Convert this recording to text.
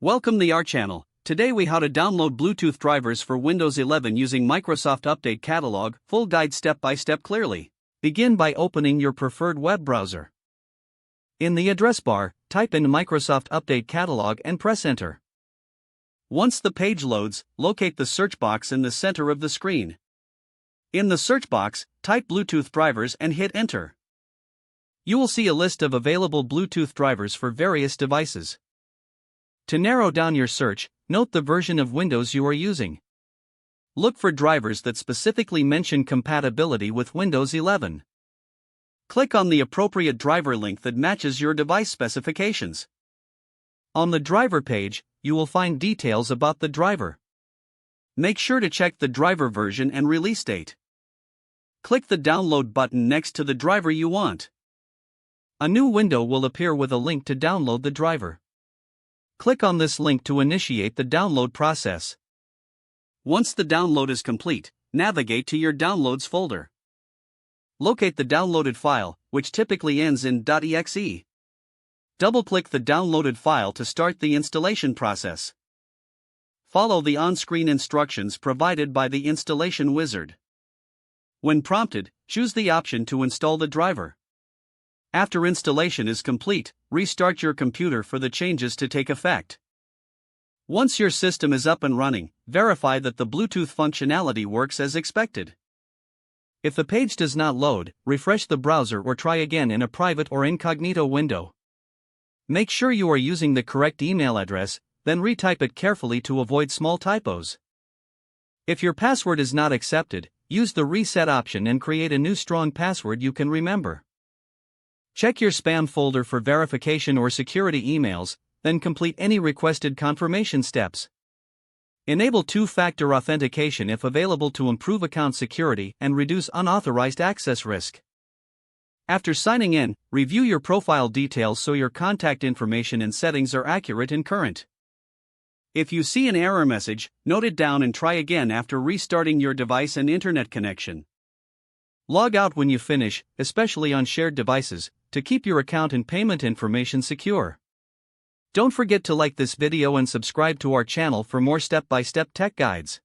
Welcome to our channel. Today we how to download Bluetooth drivers for Windows 11 using Microsoft Update Catalog, full guide step by step clearly. Begin by opening your preferred web browser. In the address bar, type in Microsoft Update Catalog and press enter. Once the page loads, locate the search box in the center of the screen. In the search box, type Bluetooth drivers and hit enter. You will see a list of available Bluetooth drivers for various devices. To narrow down your search, note the version of Windows you are using. Look for drivers that specifically mention compatibility with Windows 11. Click on the appropriate driver link that matches your device specifications. On the driver page, you will find details about the driver. Make sure to check the driver version and release date. Click the download button next to the driver you want. A new window will appear with a link to download the driver. Click on this link to initiate the download process. Once the download is complete, navigate to your Downloads folder. Locate the downloaded file, which typically ends in .exe. Double-click the downloaded file to start the installation process. Follow the on-screen instructions provided by the installation wizard. When prompted, choose the option to install the driver. After installation is complete, restart your computer for the changes to take effect. Once your system is up and running, verify that the Bluetooth functionality works as expected. If the page does not load, refresh the browser or try again in a private or incognito window. Make sure you are using the correct email address, then retype it carefully to avoid small typos. If your password is not accepted, use the reset option and create a new strong password you can remember. Check your spam folder for verification or security emails, then complete any requested confirmation steps. Enable two-factor authentication if available to improve account security and reduce unauthorized access risk. After signing in, review your profile details so your contact information and settings are accurate and current. If you see an error message, note it down and try again after restarting your device and internet connection. Log out when you finish, especially on shared devices, to keep your account and payment information secure. Don't forget to like this video and subscribe to our channel for more step-by-step tech guides.